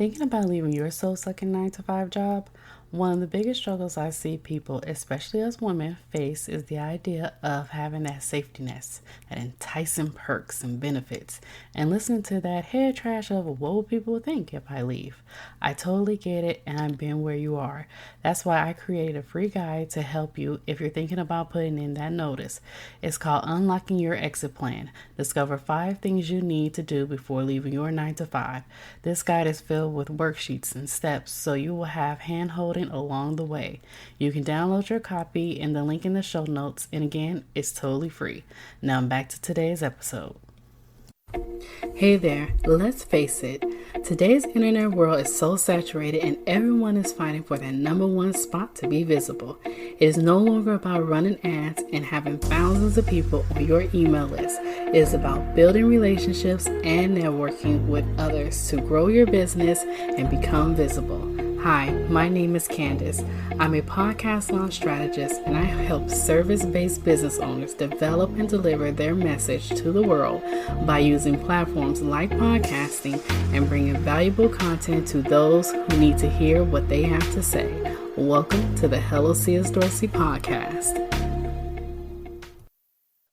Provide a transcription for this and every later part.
Thinking about leaving your soul-sucking 9 to 5 job? One of the biggest struggles I see people, especially as women, face is the idea of having that safety net, that enticing perks and benefits, and listening to that head trash of what will people think if I leave. I totally get it, and I've been where you are. That's why I created a free guide to help you if you're thinking about putting in that notice. It's called Unlocking Your Exit Plan. Discover 5 things you need to do before leaving your 9 to 5. This guide is filled with worksheets and steps so you will have hand holding along the way. You can download your copy in the link in the show notes, and again, it's totally free. Now back to today's episode. Hey there, let's face it, today's internet world is so saturated and everyone is fighting for that number one spot to be visible. It is no longer about running ads and having thousands of people on your email list. It is about building relationships and networking with others to grow your business and become visible. Hi, my name is Candace. I'm a podcast launch strategist and I help service-based business owners develop and deliver their message to the world by using platforms like podcasting and bringing valuable content to those who need to hear what they have to say. Welcome to the Hello C.S. Dorsey podcast.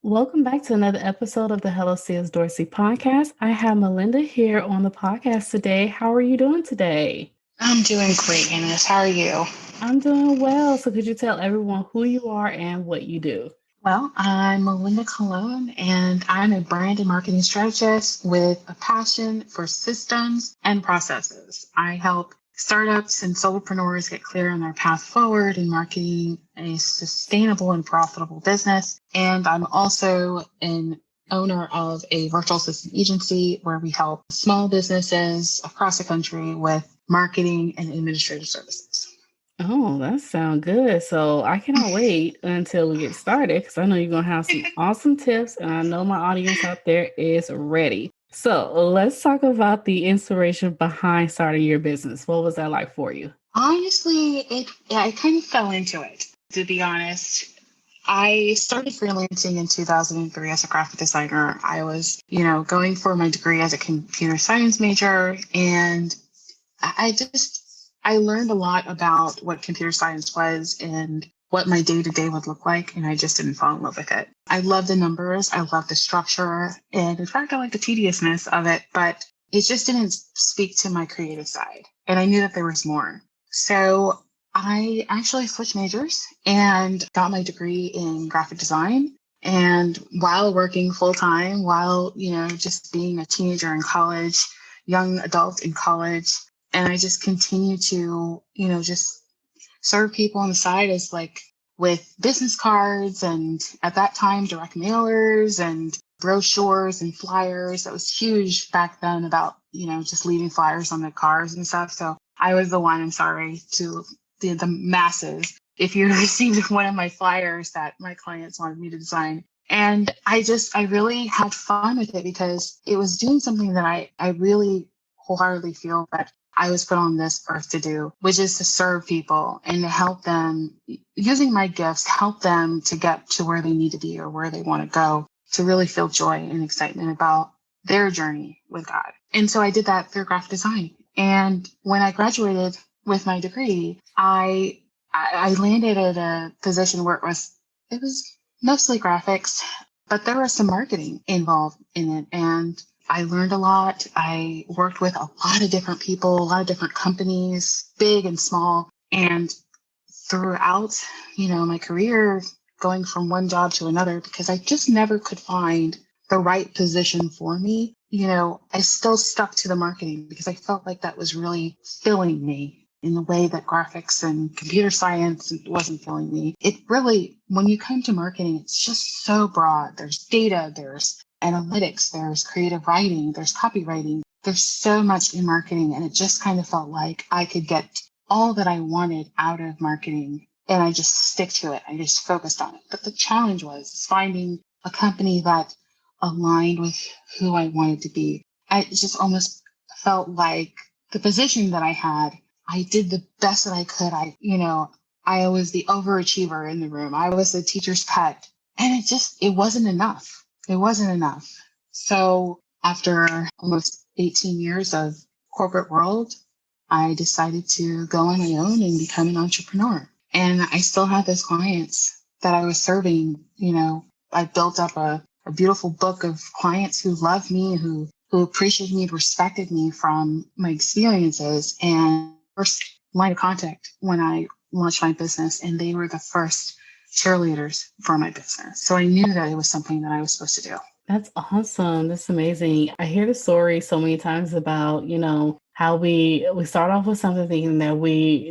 Welcome back to another episode of the Hello C.S. Dorsey podcast. I have Melinda here on the podcast today. How are you doing today? I'm doing great, Candace. How are you? I'm doing well. So could you tell everyone who you are and what you do? Well, I'm Melinda Colon, and I'm a brand and marketing strategist with a passion for systems and processes. I help startups and solopreneurs get clear on their path forward in marketing a sustainable and profitable business. And I'm also an owner of a virtual assistant agency where we help small businesses across the country with marketing and administrative services. Oh, that sounds good. So I cannot wait until we get started because I know you're going to have some awesome tips and I know my audience out there is ready. So let's talk about the inspiration behind starting your business. What was that like for you? Honestly, I kind of fell into it, to be honest. I started freelancing in 2003 as a graphic designer. I was, going for my degree as a computer science major, and I learned a lot about what computer science was and what my day-to-day would look like, and I just didn't fall in love with it. I love the numbers, I love the structure, and in fact, I like the tediousness of it, but it just didn't speak to my creative side, and I knew that there was more. So I actually switched majors and got my degree in graphic design. And while working full-time, while, just being a teenager in college, young adult in college, and I just continue to, just serve people on the side as with business cards and at that time, direct mailers and brochures and flyers. That was huge back then about, just leaving flyers on the cars and stuff. So I was the one, I'm sorry, to the masses. If you received one of my flyers that my clients wanted me to design. And I really had fun with it because it was doing something that I really wholeheartedly feel that I was put on this earth to do, which is to serve people and to help them, using my gifts, help them to get to where they need to be or where they want to go, to really feel joy and excitement about their journey with God. And so I did that through graphic design. And when I graduated with my degree, I landed at a position where it was mostly graphics, but there was some marketing involved in it. And I learned a lot. I worked with a lot of different people, a lot of different companies, big and small. And throughout, my career, going from one job to another, because I just never could find the right position for me, I still stuck to the marketing because I felt like that was really filling me in the way that graphics and computer science wasn't filling me. It really, when you come to marketing, it's just so broad. There's data, there's analytics, there's creative writing, there's copywriting. There's so much in marketing, and it just kind of felt like I could get all that I wanted out of marketing, and I just stick to it. I just focused on it. But the challenge was finding a company that aligned with who I wanted to be. I just almost felt like the position that I had, I did the best that I could. I was the overachiever in the room. I was the teacher's pet, and it wasn't enough. It wasn't enough. So after almost 18 years of corporate world, I decided to go on my own and become an entrepreneur. And I still have those clients that I was serving. I built up a beautiful book of clients who love me, who appreciated me, respected me from my experiences. And first line of contact when I launched my business, and they were the first cheerleaders for my business. So I knew that it was something that I was supposed to do. That's awesome. That's amazing. I hear the story so many times about, how we start off with something thinking that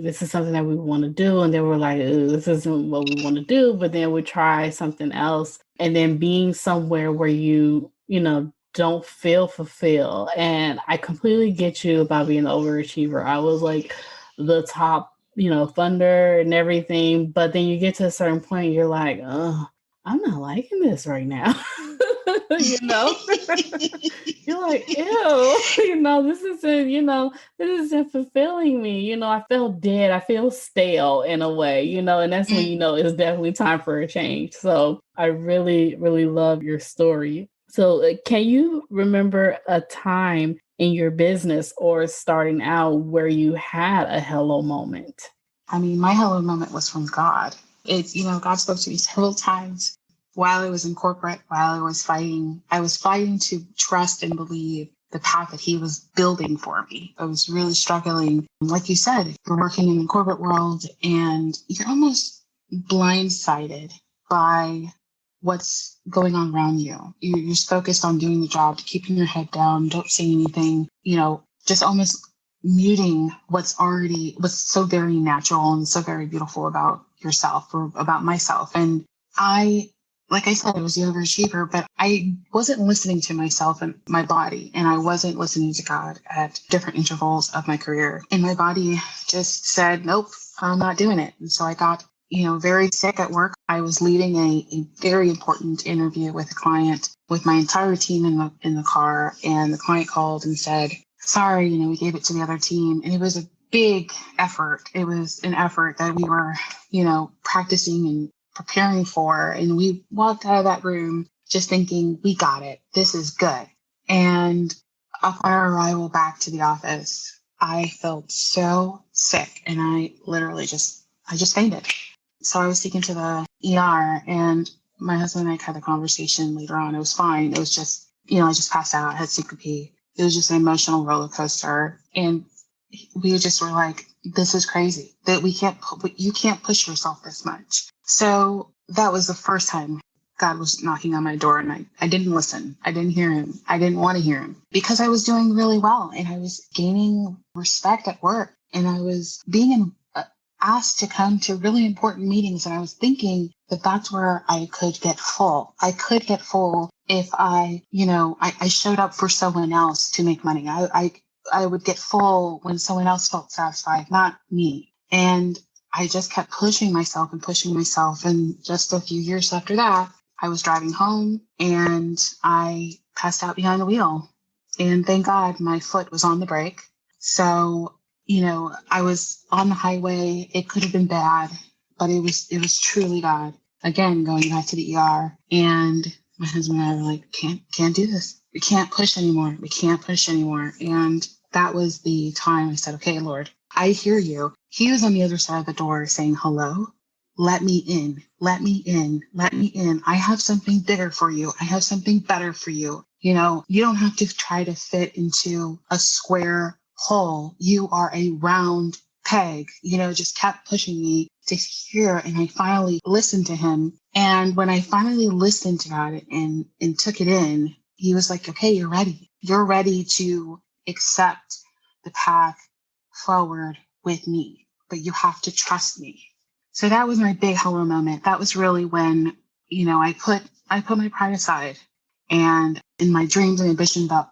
this is something that we want to do, and then we're like, "Ugh, this isn't what we want to do," but then we try something else, and then being somewhere where don't feel fulfilled. And I completely get you about being an overachiever. I was like the top, funder and everything, but then you get to a certain point, you're like, oh, I'm not liking this right now. you know you're like, ew, this isn't fulfilling me. I feel dead. I feel stale in a way, and that's when it's definitely time for a change. So I really, really love your story. So can you remember a time in your business or starting out where you had a hello moment? I mean, my hello moment was from God. God spoke to me several times while I was in corporate, while I was fighting to trust and believe the path that he was building for me. I was really struggling. Like you said, you're working in the corporate world and you're almost blindsided by what's going on around you. You're just focused on doing the job, keeping your head down, don't say anything, just almost muting what's so very natural and so very beautiful about yourself or about myself. And like I said, I was the overachiever, but I wasn't listening to myself and my body, and I wasn't listening to God at different intervals of my career. And my body just said, nope, I'm not doing it. And so I got, very sick at work. I was leading a very important interview with a client with my entire team in the car. And the client called and said, sorry, we gave it to the other team. And it was a big effort. It was an effort that we were, practicing and preparing for. And we walked out of that room just thinking, we got it. This is good. And upon our arrival back to the office, I felt so sick and I literally just fainted. So I was taken to the ER, and my husband and I had a conversation later on. It was fine. It was just, I just passed out, had syncope. It was just an emotional roller coaster. And we just were like, this is crazy that you can't push yourself this much. So that was the first time God was knocking on my door, and I didn't listen. I didn't hear him. I didn't want to hear him because I was doing really well and I was gaining respect at work, and I was being asked to come to really important meetings. And I was thinking that that's where I could get full. I could get full if I showed up for someone else to make money. I would get full when someone else felt satisfied, not me. And I just kept pushing myself. And just a few years after that, I was driving home and I passed out behind the wheel. And thank God my foot was on the brake. So, I was on the highway. It could have been bad, but it was truly God. Again, going back to the ER. And my husband and I were like, can't do this. We can't push anymore. And that was the time I said, okay, Lord, I hear you. He was on the other side of the door saying, hello, let me in. I have something bigger for you. I have something better for you. You don't have to try to fit into a square hole. You are a round peg, just kept pushing me to hear. And I finally listened to him. And when I finally listened to God and took it in, he was like, okay, you're ready. You're ready to accept the path forward with me, but you have to trust me. So that was my big hello moment. That was really when, I put my pride aside, and in my dreams and ambition about,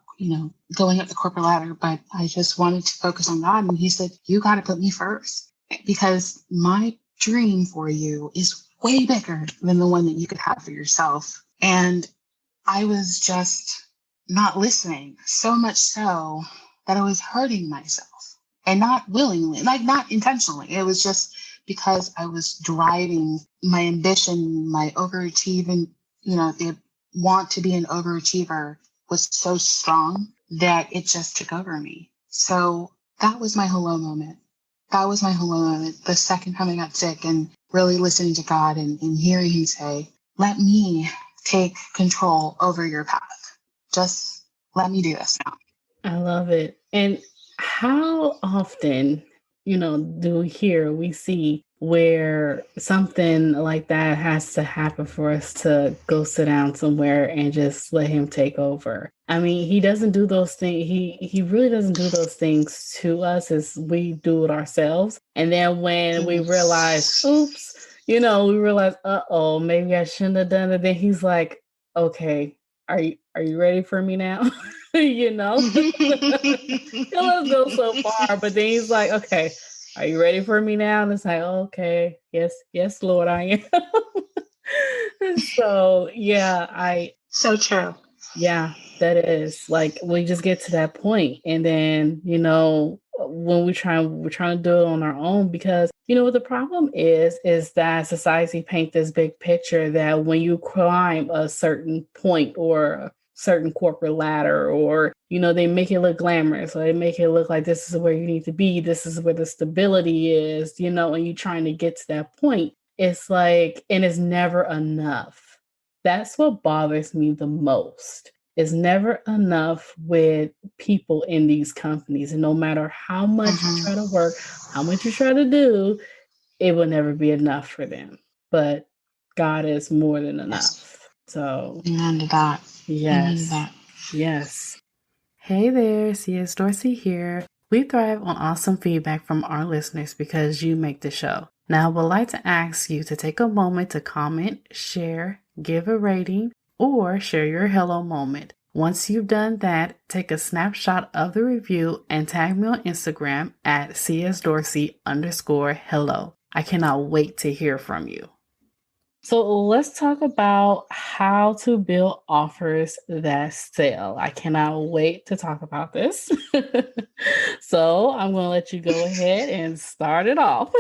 going up the corporate ladder, but I just wanted to focus on God. And he said, you got to put me first, because my dream for you is way bigger than the one that you could have for yourself. And I was just not listening, so much so that I was hurting myself, and not willingly, like not intentionally. It was just because I was driving my ambition, my overachieving, the want to be an overachiever was so strong that it just took over me. So That was my hello moment. That was my hello moment. The second time I got sick and really listening to God and hearing him say, let me take control over your path. Just let me do this now. I love it. And how often, do we see where something like that has to happen for us to go sit down somewhere and just let him take over? I mean, he doesn't do those things. He really doesn't do those things to us as we do it ourselves. And then when we realize, oops, we realize, uh-oh, maybe I shouldn't have done it. Then he's like, okay, are you ready for me now? He'll let us go so far, but then he's like, okay, are you ready for me now? And it's like, okay, yes, Lord, I am. So yeah, So true. yeah, that is like we just get to that point, and then when we're trying to do it on our own, because what the problem is that society paint this big picture that when you climb a certain point or a certain corporate ladder, or they make it look glamorous, or they make it look like this is where you need to be, this is where the stability is, and you're trying to get to that point. It's like, and it's never enough. That's what bothers me the most. It's never enough with people in these companies. And no matter how much you try to work, how much you try to do, it will never be enough for them. But God is more than enough. Yes. So, Amen to that. Amen to that. Yes. Hey there, CS Dorsey here. We thrive on awesome feedback from our listeners because you make the show. Now, I would like to ask you to take a moment to comment, share, give a rating, or share your hello moment. Once you've done that, take a snapshot of the review and tag me on Instagram at csdorsey_hello. I cannot wait to hear from you. So let's talk about how to build offers that sell. I cannot wait to talk about this. So I'm going to let you go ahead and start it off.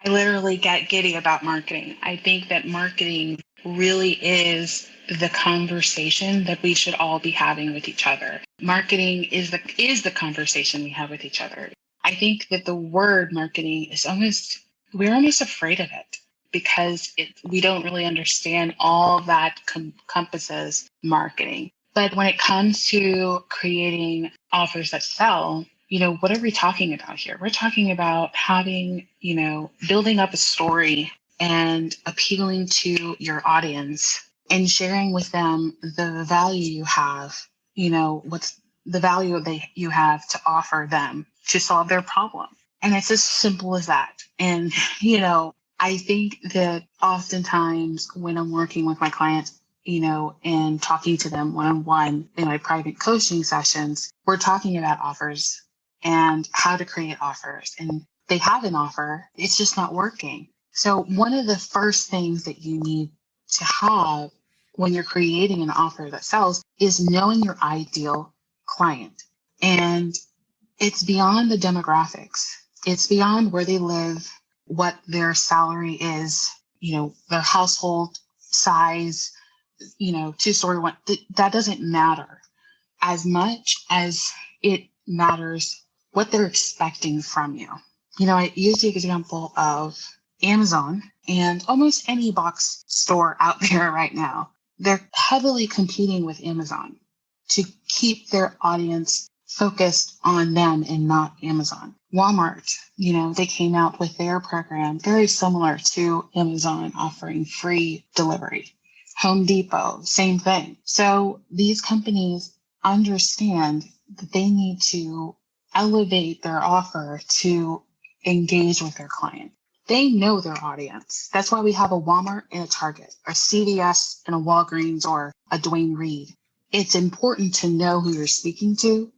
I literally get giddy about marketing. I think that marketing really is the conversation that we should all be having with each other. Marketing is the conversation we have with each other. I think that the word marketing is we're almost afraid of it because we don't really understand all that encompasses marketing. But when it comes to creating offers that sell, what are we talking about here? We're talking about having, building up a story and appealing to your audience and sharing with them the value you have, what's the value you have to offer them to solve their problem. And it's as simple as that. And, I think that oftentimes when I'm working with my clients, and talking to them one-on-one in my private coaching sessions, we're talking about offers and how to create offers. And they have an offer, it's just not working. So one of the first things that you need to have when you're creating an offer that sells is knowing your ideal client. And it's beyond the demographics. It's beyond where they live, what their salary is, their household size, 2-story one. That doesn't matter as much as it matters what they're expecting from you. I use the example of Amazon and almost any box store out there right now. They're heavily competing with Amazon to keep their audience focused on them and not Amazon. Walmart, they came out with their program very similar to Amazon, offering free delivery. Home Depot, same thing. So these companies understand that they need to elevate their offer to engage with their client. They know their audience. That's why we have a Walmart and a Target, a CVS and a Walgreens, or a Duane Reade. It's important to know who you're speaking to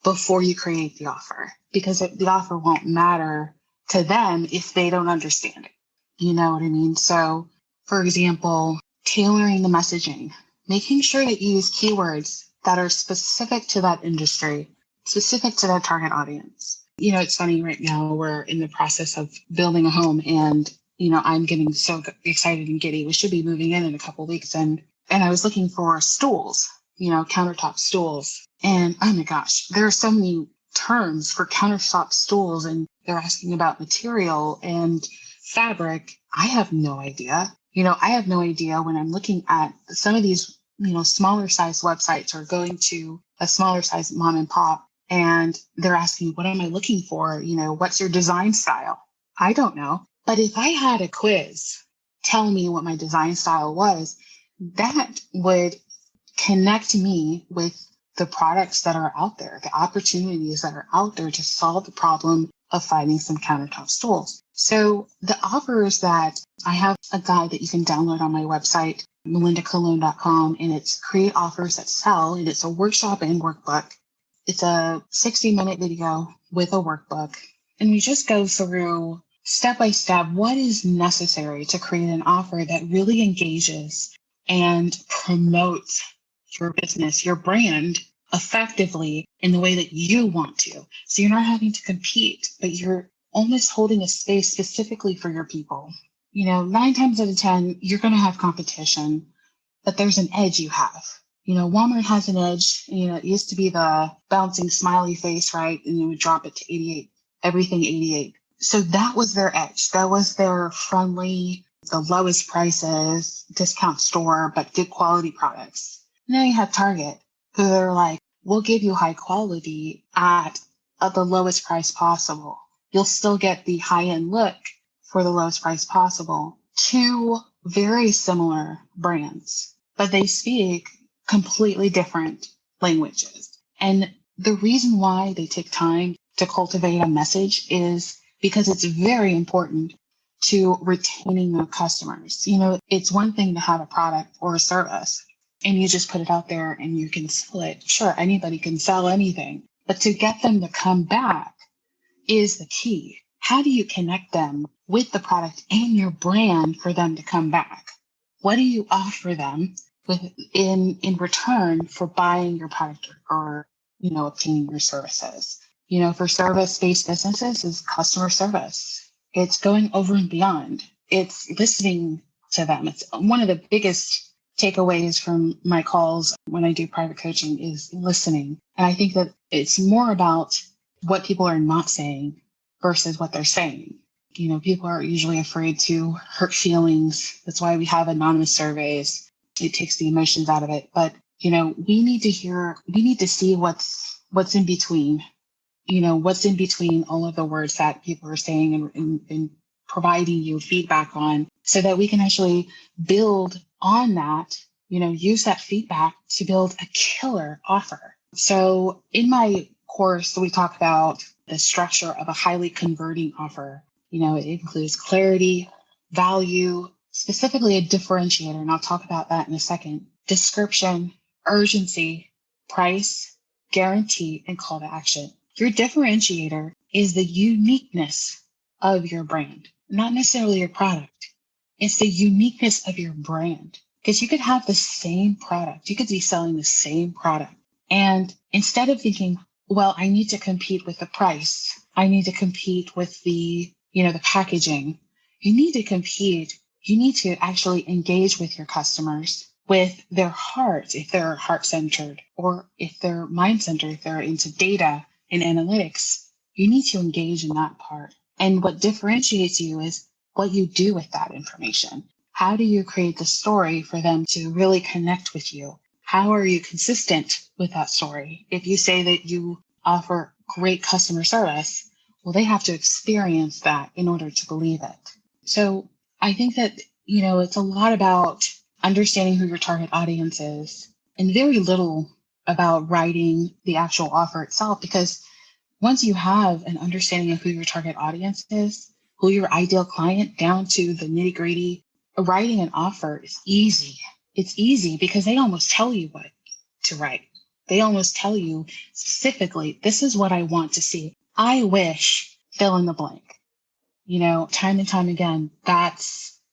before you create the offer, because the offer won't matter to them if they don't understand it. You know what I mean? So, for example, tailoring the messaging, making sure that you use keywords that are specific to that industry, specific to that target audience. It's funny right now, we're in the process of building a home, and, I'm getting so excited and giddy. We should be moving in a couple of weeks. And I was looking for stools, countertop stools. And oh my gosh, there are so many terms for countertop stools, and they're asking about material and fabric. I have no idea. I have no idea when I'm looking at some of these, smaller size websites or going to a smaller size mom and pop, and they're asking, what am I looking for? What's your design style? I don't know. But if I had a quiz tell me what my design style was, that would connect me with the products that are out there, the opportunities that are out there to solve the problem of finding some countertop stools. So the offers that I have a guide that you can download on my website, melindacolon.com, and it's create offers that sell. And it's a workshop and workbook. It's a 60-minute video with a workbook. And we just go through step by step what is necessary to create an offer that really engages and promotes your business, your brand effectively in the way that you want to. So you're not having to compete, but you're almost holding a space specifically for your people. 9 times out of 10, you're going to have competition, but there's an edge you have. Walmart has an edge. It used to be the bouncing smiley face, right? And you would drop it to 88, everything 88. So that was their edge. That was their friendly, the lowest prices, discount store, but good quality products. Now you have Target, who are like, we'll give you high quality at the lowest price possible. You'll still get the high-end look for the lowest price possible. 2 very similar brands, but they speak completely different languages. And the reason why they take time to cultivate a message is because it's very important to retaining their customers. It's one thing to have a product or a service and you just put it out there and you can sell it. Sure, anybody can sell anything, but to get them to come back is the key. How do you connect them with the product and your brand for them to come back? What do you offer them in return for buying your product or obtaining your services? For service-based businesses is customer service. It's going over and beyond. It's listening to them. It's one of the biggest takeaways from my calls when I do private coaching is listening. And I think that it's more about what people are not saying versus what they're saying. People are usually afraid to hurt feelings. That's why we have anonymous surveys. It takes the emotions out of it. But, we need to see what's in between, what's in between all of the words that people are saying and providing you feedback on so that we can actually build on that, use that feedback to build a killer offer. So in my course, we talk about the structure of a highly converting offer. It includes clarity, value, specifically a differentiator, and I'll talk about that in a second, description, urgency, price, guarantee, and call to action. Your differentiator is the uniqueness of your brand, not necessarily your product. It's the uniqueness of your brand, because you could have the same product. You could be selling the same product. And instead of thinking, well, I need to compete with the price, I need to compete with the packaging, you need to compete. You need to actually engage with your customers with their heart, if they're heart-centered, or if they're mind-centered, if they're into data and analytics. You need to engage in that part. And what differentiates you is what you do with that information. How do you create the story for them to really connect with you? How are you consistent with that story? If you say that you offer great customer service, well, they have to experience that in order to believe it. So I think that, it's a lot about understanding who your target audience is and very little about writing the actual offer itself, because once you have an understanding of who your target audience is, who your ideal client down to the nitty gritty, writing an offer is easy. It's easy because they almost tell you what to write. They almost tell you specifically, this is what I want to see. I wish fill in the blank. Time and time again, that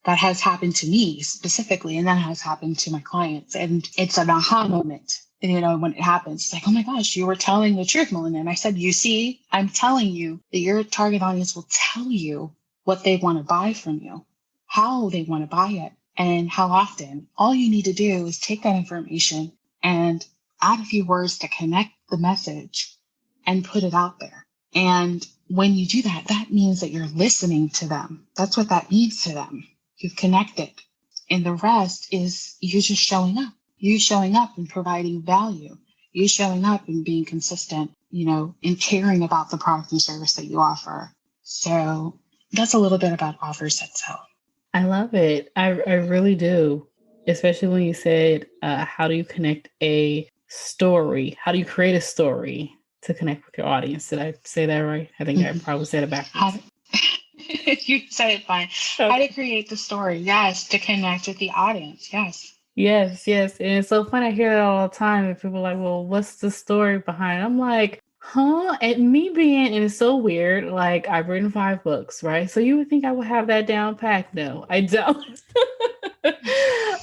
has happened to me specifically, and that has happened to my clients. And it's an aha moment, when it happens. It's like, oh my gosh, you were telling the truth, Melinda. And I said, you see, I'm telling you that your target audience will tell you what they want to buy from you, how they want to buy it, and how often. All you need to do is take that information and add a few words to connect the message and put it out there. And when you do that, that means that you're listening to them. That's what that means to them. You've connected. And the rest is you just showing up. You showing up and providing value. You showing up and being consistent, and caring about the product and service that you offer. So that's a little bit about offers that sell. I love it. I really do. Especially when you said, how do you connect a story? How do you create a story to connect with your audience? Did I say that right? I think I probably said it backwards. You said it fine. Okay. How to create the story. Yes. To connect with the audience. Yes. Yes. And it's so funny. I hear that all the time. And people are like, well, what's the story behind it? I'm like, huh? And it's so weird. Like, I've written 5 books, right? So you would think I would have that down packed. No, I don't.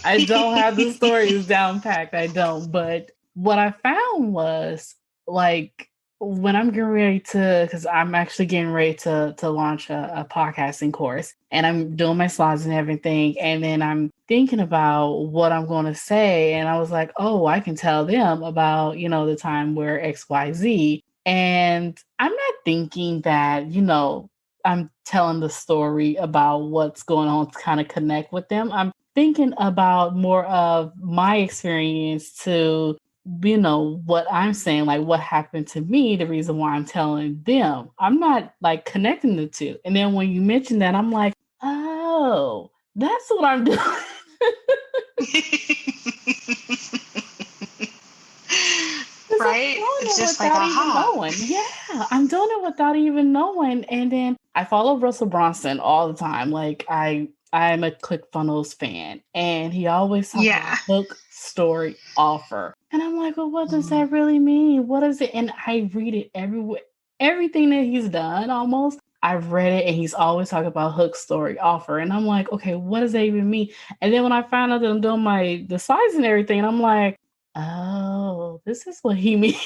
I don't have the stories down packed. I don't. But what I found was, like, when I'm getting ready because I'm actually getting ready to launch a podcasting course, and I'm doing my slides and everything. And then I'm thinking about what I'm going to say. And I was like, oh, I can tell them about, the time where XYZ. And I'm not thinking that, I'm telling the story about what's going on to kind of connect with them. I'm thinking about more of my experience to, what I'm saying, like what happened to me, the reason why I'm telling them. I'm not like connecting the two. And then when you mentioned that, I'm like, oh, that's what I'm doing. Right? It's just like, aha. Yeah, I'm doing it without even knowing. And then I follow Russell Brunson all the time. Like I'm a ClickFunnels fan, and he always talks about hook, story, offer. And I'm like, well, what does that really mean? What is it? And I read it everywhere. Everything that he's done almost, I've read it, and he's always talking about hook, story, offer. And I'm like, okay, what does that even mean? And then when I found out that I'm doing the slides and everything, and I'm like, oh, this is what he means.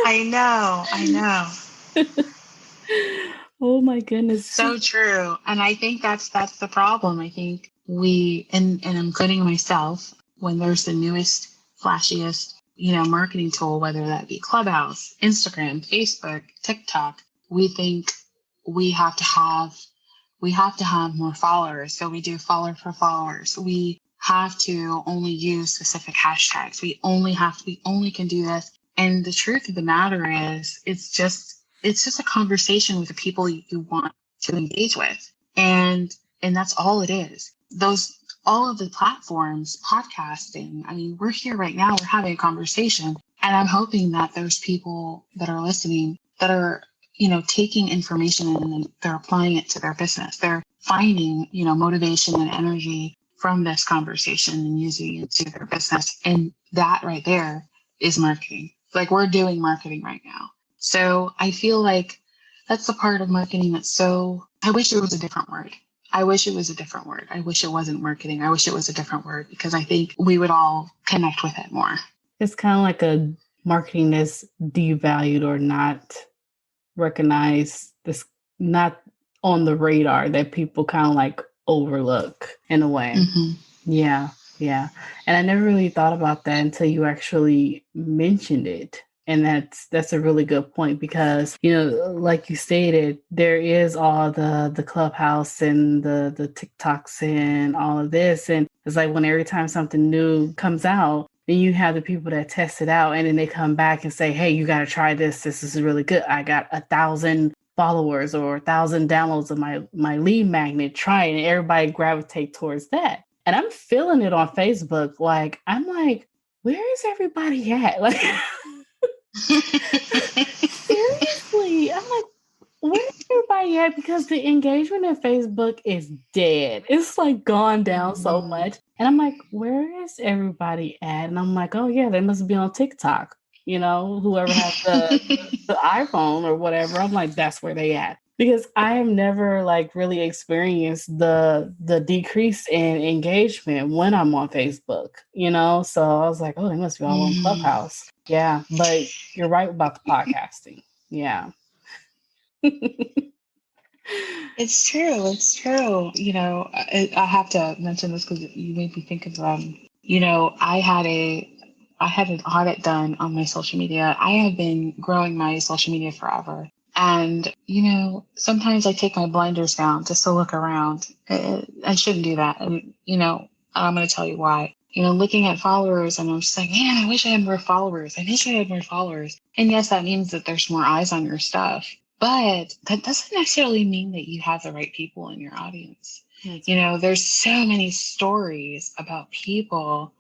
I know. Oh my goodness. So true. And I think that's the problem. I think we, and I'm including myself, when there's the newest, flashiest, marketing tool, whether that be Clubhouse, Instagram, Facebook, TikTok, we think we have to have more followers. So we do follower for followers. We have to only use specific hashtags. We only can do this. And the truth of the matter is, it's just a conversation with the people you want to engage with. And that's all it is. All of the platforms, podcasting, I mean, we're here right now, we're having a conversation. And I'm hoping that those people that are listening, that are, taking information and they're applying it to their business. They're finding, motivation and energy from this conversation and using it to their business. And that right there is marketing. Like, we're doing marketing right now. So I feel like that's the part of marketing I wish it was a different word. I wish it was a different word. I wish it wasn't marketing. I wish it was a different word, because I think we would all connect with it more. It's kind of like a marketing that's devalued or not recognized, this not on the radar, that people kind of like overlook in a way. Mm-hmm. Yeah. And I never really thought about that until you actually mentioned it. And that's a really good point, because, like you stated, there is all the Clubhouse and the TikToks and all of this. And it's like, when every time something new comes out, then you have the people that test it out, and then they come back and say, hey, you got to try this. This is really good. I got 1,000 followers or 1,000 downloads of my lead magnet. Try it. And everybody gravitate towards that. And I'm feeling it on Facebook. Like, I'm like, where is everybody at? Like, seriously, I'm like, where's everybody at? Because the engagement in Facebook is dead. It's like gone down so much. And I'm like, where is everybody at? And I'm like, oh yeah, they must be on TikTok. Whoever has the iPhone or whatever. I'm like, that's where they at. Because I have never like really experienced the decrease in engagement when I'm on Facebook, So I was like, oh, they must be all on Clubhouse. Yeah, but you're right about the podcasting. Yeah. It's true. It's true. I have to mention this because you made me think of I had an audit done on my social media. I have been growing my social media forever. And, sometimes I take my blinders down just to look around. I shouldn't do that. And, I'm going to tell you why. Looking at followers, and I'm just like, man, I wish I had more followers. I wish I had more followers. And yes, that means that there's more eyes on your stuff. But that doesn't necessarily mean that you have the right people in your audience. That's There's so many stories about people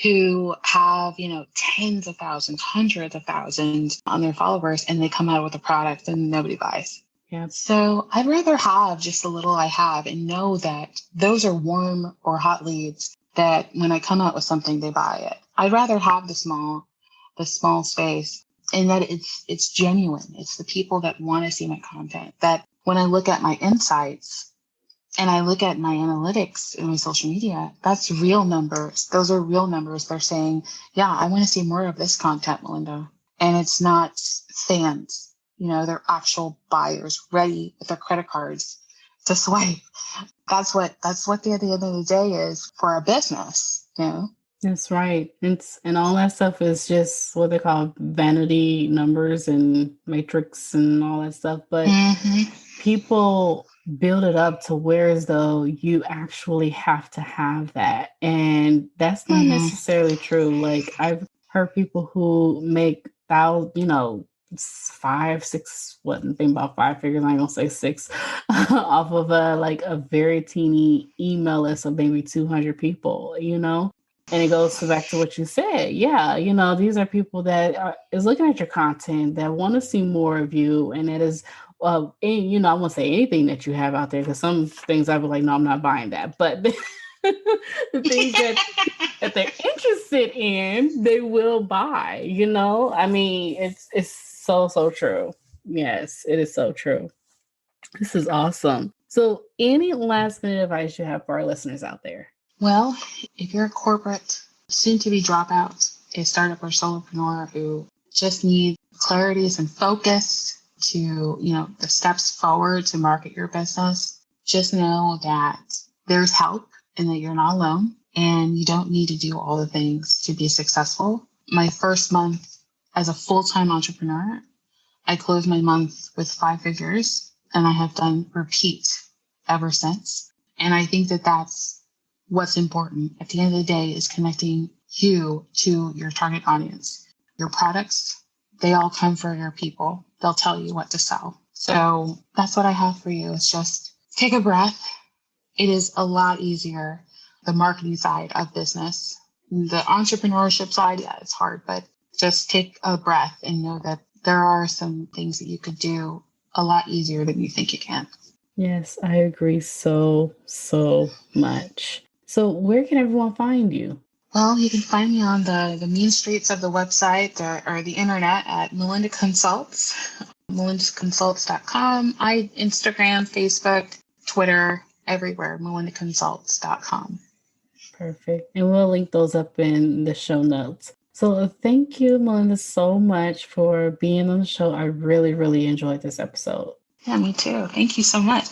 who have, tens of thousands, hundreds of thousands on their followers, and they come out with a product and nobody buys. yeah. So I'd rather have just the little I have and know that those are warm or hot leads that when I come out with something, they buy it. I'd rather have the small space, and that it's genuine. It's the people that want to see my content, that when I look at my insights and I look at my analytics in my social media, that's real numbers. Those are real numbers. They're saying, yeah, I want to see more of this content, Melinda. And it's not fans, they're actual buyers ready with their credit cards to swipe. That's what the at the end of the day is for a business. That's right. And all that stuff is just what they call vanity numbers and matrix and all that stuff. But Mm-hmm. people build it up to where as though you actually have to have that. And that's not Mm-hmm. necessarily true. Like I've heard people who make five, six, what think about five figures, I ain't gonna say six, off of a very teeny email list of maybe 200 people. And it goes back to what you said. Yeah, these are people that is looking at your content, that want to see more of you, and that is, I won't say anything that you have out there, because some things I'd be like, no, I'm not buying that. But the things that they're interested in, they will buy. I mean, it's so true. Yes, it is so true. This is awesome. So, any last minute advice you have for our listeners out there? Well, if you're a corporate, soon to be dropout, a startup or solopreneur who just needs clarity and focus to, the steps forward to market your business, just know that there's help and that you're not alone and you don't need to do all the things to be successful. My first month as a full-time entrepreneur, I closed my month with 5 figures, and I have done repeat ever since. And I think that that's what's important at the end of the day, is connecting you to your target audience. Your products, they all come for your people. They'll tell you what to sell. So that's what I have for you. It's just take a breath. It is a lot easier, the marketing side of business. The entrepreneurship side, yeah, it's hard, but just take a breath and know that there are some things that you could do a lot easier than you think you can. Yes, I agree so much. So where can everyone find you? Well, you can find me on the mean streets of the website or the internet at Melinda Consults, melindaconsults.com. Instagram, Facebook, Twitter, everywhere, melindaconsults.com. Perfect. And we'll link those up in the show notes. So thank you, Melinda, so much for being on the show. I really, really enjoyed this episode. Yeah, me too. Thank you so much.